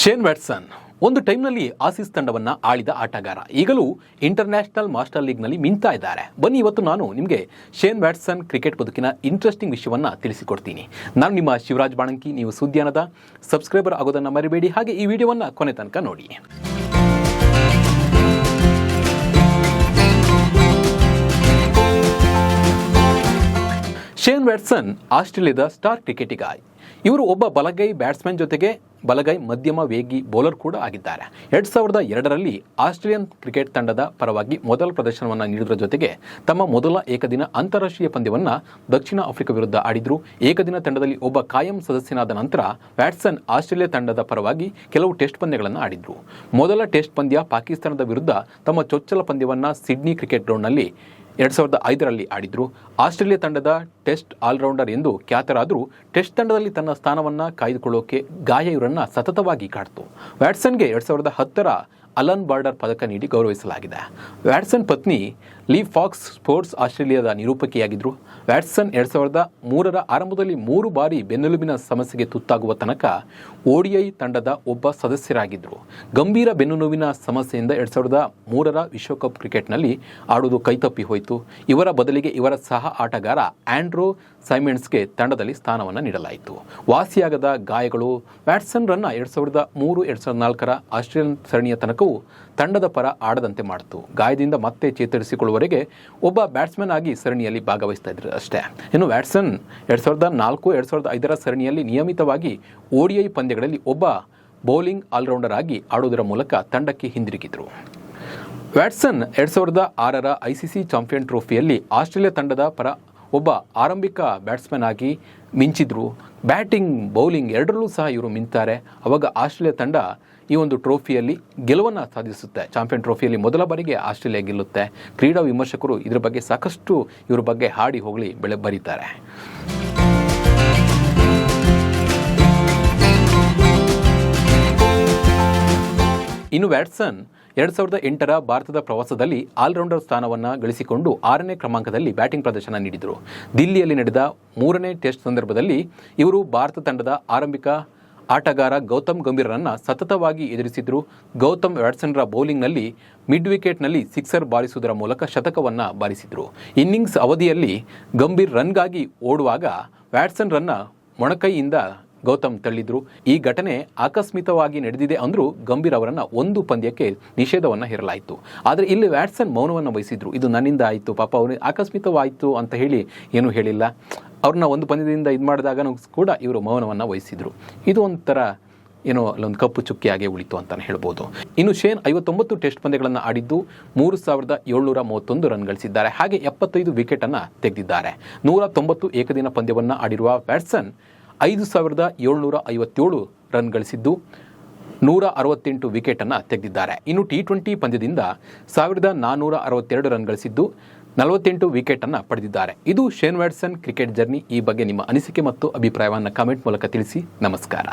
Shane Watson ಒಂದು ಟೈಮ್ನಲ್ಲಿ Aussies ತಂಡವನ್ನು ಆಳಿದ ಆಟಗಾರ. ಈಗಲೂ ಇಂಟರ್ನ್ಯಾಷನಲ್ ಮಾಸ್ಟರ್ ಲೀಗ್ನಲ್ಲಿ ಮಿಂತಾ ಇದ್ದಾರೆ. ಬನ್ನಿ, ಇವತ್ತು ನಾನು ನಿಮಗೆ ಶೇನ್ ವ್ಯಾಟ್ಸನ್ ಕ್ರಿಕೆಟ್ ಬದುಕಿನ ಇಂಟ್ರೆಸ್ಟಿಂಗ್ ವಿಷಯವನ್ನು ತಿಳಿಸಿಕೊಡ್ತೀನಿ. ನಾನು ನಿಮ್ಮ ಶಿವರಾಜ್ ಬಾಣಂಕಿ. ನೀವು ಸುದ್ದಿಯಾನದ ಸಬ್ಸ್ಕ್ರೈಬರ್ ಆಗೋದನ್ನು ಮರಿಬೇಡಿ. ಹಾಗೆ ಈ ವಿಡಿಯೋವನ್ನು ಕೊನೆ ತನಕ ನೋಡಿ. ಶೇನ್ ವ್ಯಾಟ್ಸನ್ ಆಸ್ಟ್ರೇಲಿಯಾದ ಸ್ಟಾರ್ ಕ್ರಿಕೆಟಿಗ. ಇವರು ಒಬ್ಬ ಬಲಗೈ ಬ್ಯಾಟ್ಸ್ಮನ್ ಜೊತೆಗೆ ಬಲಗೈ ಮಧ್ಯಮ ವೇಗಿ ಬೌಲರ್ ಕೂಡ ಆಗಿದ್ದಾರೆ. 2002ರಲ್ಲಿ ಆಸ್ಟ್ರೇಲಿಯನ್ ಕ್ರಿಕೆಟ್ ತಂಡದ ಪರವಾಗಿ ಮೊದಲ ಪ್ರದರ್ಶನವನ್ನು ನೀಡುವುದರ ಜೊತೆಗೆ ತಮ್ಮ ಮೊದಲ ಏಕದಿನ ಅಂತಾರಾಷ್ಟ್ರೀಯ ಪಂದ್ಯವನ್ನು ದಕ್ಷಿಣ ಆಫ್ರಿಕಾ ವಿರುದ್ಧ ಆಡಿದ್ರು. ಏಕದಿನ ತಂಡದಲ್ಲಿ ಒಬ್ಬ ಕಾಯಂ ಸದಸ್ಯನಾದ ನಂತರ ವ್ಯಾಟ್ಸನ್ ಆಸ್ಟ್ರೇಲಿಯಾ ತಂಡದ ಪರವಾಗಿ ಕೆಲವು ಟೆಸ್ಟ್ ಪಂದ್ಯಗಳನ್ನು ಆಡಿದ್ರು. ಮೊದಲ ಟೆಸ್ಟ್ ಪಂದ್ಯ ಪಾಕಿಸ್ತಾನದ ವಿರುದ್ಧ ತಮ್ಮ ಚೊಚ್ಚಲ ಪಂದ್ಯವನ್ನು ಸಿಡ್ನಿ ಕ್ರಿಕೆಟ್ ಗ್ರೌಂಡ್ನಲ್ಲಿ 2005ರಲ್ಲಿ ಆಡಿದ್ರು. ಆಸ್ಟ್ರೇಲಿಯಾ ತಂಡದ ಟೆಸ್ಟ್ ಆಲ್ರೌಂಡರ್ ಎಂದು ಖ್ಯಾತರಾದರೂ ಟೆಸ್ಟ್ ತಂಡದಲ್ಲಿ ತನ್ನ ಸ್ಥಾನವನ್ನು ಕಾಯ್ದುಕೊಳ್ಳೋಕೆ ಗಾಯ ಇವರನ್ನು ಸತತವಾಗಿ ಕಾಡ್ತು. ವ್ಯಾಟ್ಸನ್ಗೆ 2010ರ ಅಲನ್ ಬಾರ್ಡರ್ ಪದಕ ನೀಡಿ ಗೌರವಿಸಲಾಗಿದೆ. ವ್ಯಾಟ್ಸನ್ ಪತ್ನಿ ಲೀ ಫಾಕ್ಸ್ ಸ್ಪೋರ್ಟ್ಸ್ ಆಸ್ಟ್ರೇಲಿಯಾದ ನಿರೂಪಕಿಯಾಗಿದ್ದರು. ವ್ಯಾಟ್ಸನ್ 2003ರ ಆರಂಭದಲ್ಲಿ 3 ಬಾರಿ ಬೆನ್ನೆಲುಬಿನ ಸಮಸ್ಯೆಗೆ ತುತ್ತಾಗುವ ತನಕ ODI ತಂಡದ ಒಬ್ಬ ಸದಸ್ಯರಾಗಿದ್ದರು. ಗಂಭೀರ ಬೆನ್ನು ನೋವಿನ ಸಮಸ್ಯೆಯಿಂದ 2003ರ ವಿಶ್ವಕಪ್ ಕ್ರಿಕೆಟ್ನಲ್ಲಿ ಆಡುವುದು ಕೈತಪ್ಪಿ ಹೋಯಿತು. ಇವರ ಬದಲಿಗೆ ಇವರ ಸಹ ಆಟಗಾರ ಆಂಡ್ರೂ ಸೈಮಂಡ್ಸ್ಗೆ ತಂಡದಲ್ಲಿ ಸ್ಥಾನವನ್ನು ನೀಡಲಾಯಿತು. ವಾಸಿಯಾಗದ ಗಾಯಗಳು ವ್ಯಾಟ್ಸನ್ರನ್ನು 2003-2004ರ ಆಸ್ಟ್ರೇಲಿಯನ್ ಸರಣಿಯ ತನಕವೂ ತಂಡದ ಪರ ಆಡದಂತೆ ಮಾಡಿತು. ಗಾಯದಿಂದ ಮತ್ತೆ ಚೇತರಿಸಿಕೊಳ್ಳುವವರೆಗೆ ಒಬ್ಬ ಬ್ಯಾಟ್ಸ್ಮನ್ ಆಗಿ ಸರಣಿಯಲ್ಲಿ ಭಾಗವಹಿಸ್ತಾ ಇದ್ರು ಅಷ್ಟೇ. ಇನ್ನು ವ್ಯಾಟ್ಸನ್ 2004-2005ರ ಸರಣಿಯಲ್ಲಿ ನಿಯಮಿತವಾಗಿ ODI ಪಂದ್ಯಗಳಲ್ಲಿ ಒಬ್ಬ ಬೌಲಿಂಗ್ ಆಲ್ರೌಂಡರ್ ಆಗಿ ಆಡುವುದರ ಮೂಲಕ ತಂಡಕ್ಕೆ ಹಿಂದಿರುಗಿದರು. ವ್ಯಾಟ್ಸನ್ 2006ರ ICC ಚಾಂಪಿಯನ್ ಟ್ರೋಫಿಯಲ್ಲಿ ಆಸ್ಟ್ರೇಲಿಯಾ ತಂಡದ ಪರ ಒಬ್ಬ ಆರಂಭಿಕ ಬ್ಯಾಟ್ಸ್ಮನ್ ಆಗಿ ಮಿಂಚಿದ್ರು. ಬ್ಯಾಟಿಂಗ್ ಬೌಲಿಂಗ್ ಎರಡರಲ್ಲೂ ಸಹ ಇವರು ಮಿಂತಾರೆ. ಅವಾಗ ಆಸ್ಟ್ರೇಲಿಯಾ ತಂಡ ಈ ಒಂದು ಟ್ರೋಫಿಯಲ್ಲಿ ಗೆಲುವನ್ನು ಸಾಧಿಸುತ್ತೆ. ಚಾಂಪಿಯನ್ ಟ್ರೋಫಿಯಲ್ಲಿ ಮೊದಲ ಬಾರಿಗೆ ಆಸ್ಟ್ರೇಲಿಯಾ ಗೆಲ್ಲುತ್ತೆ. ಕ್ರೀಡಾ ವಿಮರ್ಶಕರು ಇದರ ಬಗ್ಗೆ ಸಾಕಷ್ಟು ಇವ್ರ ಬಗ್ಗೆ ಹಾಡಿ ಹೊಗಳಿ ಬರೀತಾರೆ. ಇನ್ನು ವ್ಯಾಟ್ಸನ್ 2008ರ ಭಾರತದ ಪ್ರವಾಸದಲ್ಲಿ ಆಲ್ರೌಂಡರ್ ಸ್ಥಾನವನ್ನು ಗಳಿಸಿಕೊಂಡು 6ನೇ ಕ್ರಮಾಂಕದಲ್ಲಿ ಬ್ಯಾಟಿಂಗ್ ಪ್ರದರ್ಶನ ನೀಡಿದರು. ದಿಲ್ಲಿಯಲ್ಲಿ ನಡೆದ 3ನೇ ಟೆಸ್ಟ್ ಸಂದರ್ಭದಲ್ಲಿ ಇವರು ಭಾರತ ತಂಡದ ಆರಂಭಿಕ ಆಟಗಾರ ಗೌತಮ್ ಗಂಭೀರರನ್ನು ಸತತವಾಗಿ ಎದುರಿಸಿದ್ರು. ಗೌತಮ್ ವ್ಯಾಟ್ಸನ್ರ ಬೌಲಿಂಗ್ನಲ್ಲಿ ಮಿಡ್ ವಿಕೆಟ್ನಲ್ಲಿ ಸಿಕ್ಸರ್ ಬಾರಿಸುವುದರ ಮೂಲಕ ಶತಕವನ್ನು ಬಾರಿಸಿದರು. ಇನ್ನಿಂಗ್ಸ್ ಅವಧಿಯಲ್ಲಿ ಗಂಭೀರ್ ರನ್ಗಾಗಿ ಓಡುವಾಗ ವ್ಯಾಟ್ಸನ್ರನ್ನ ಮೊಣಕೈಯಿಂದ ಗೌತಮ್ ತಳ್ಳಿದ್ರು. ಈ ಘಟನೆ ಆಕಸ್ಮಿಕವಾಗಿ ನಡೆದಿದೆ ಅಂದರೂ ಗಂಭೀರ್ ಅವರನ್ನು ಒಂದು ಪಂದ್ಯಕ್ಕೆ ನಿಷೇಧವನ್ನು ಹೇರಲಾಯಿತು. ಆದರೆ ಇಲ್ಲಿ ವ್ಯಾಟ್ಸನ್ ಮೌನವನ್ನು ವಹಿಸಿದ್ರು. ಇದು ನನ್ನಿಂದ ಆಯಿತು, ಪಾಪ ಅವರು ಆಕಸ್ಮಿಕವಾಯಿತು ಅಂತ ಹೇಳಿ ಏನೂ ಹೇಳಿಲ್ಲ. ಅವ್ರನ್ನ ಒಂದು ಪಂದ್ಯದಿಂದ ಇದು ಮಾಡಿದಾಗ ಕೂಡ ಇವರು ಮೌನವನ್ನು ವಹಿಸಿದ್ರು. ಇದು ಒಂಥರ ಏನೋ ಅಲ್ಲೊಂದು ಕಪ್ಪು ಚುಕ್ಕಿಯಾಗಿ ಉಳಿತು ಅಂತಲೇ ಹೇಳ್ಬೋದು. ಇನ್ನು ಶೇನ್ 59 ಟೆಸ್ಟ್ ಪಂದ್ಯಗಳನ್ನು ಆಡಿದ್ದು 3731 ರನ್ ಗಳಿಸಿದ್ದಾರೆ. ಹಾಗೆ 75 ವಿಕೆಟನ್ನು ತೆಗೆದಿದ್ದಾರೆ. 190 ಏಕದಿನ ಪಂದ್ಯವನ್ನು ಆಡಿರುವ ವ್ಯಾಟ್ಸನ್ 5757 ರನ್ ಗಳಿಸಿದ್ದು 168 ವಿಕೆಟನ್ನು ತೆಗೆದಿದ್ದಾರೆ. ಇನ್ನು T20 ಪಂದ್ಯದಿಂದ 1462 ರನ್ ಗಳಿಸಿದ್ದು 48 ವಿಕೆಟನ್ನು ಪಡೆದಿದ್ದಾರೆ. ಇದು ಶೇನ್ ವ್ಯಾಟ್ಸನ್ ಕ್ರಿಕೆಟ್ ಜರ್ನಿ. ಈ ಬಗ್ಗೆ ನಿಮ್ಮ ಅನಿಸಿಕೆ ಮತ್ತು ಅಭಿಪ್ರಾಯವನ್ನು ಕಾಮೆಂಟ್ ಮೂಲಕ ತಿಳಿಸಿ. ನಮಸ್ಕಾರ.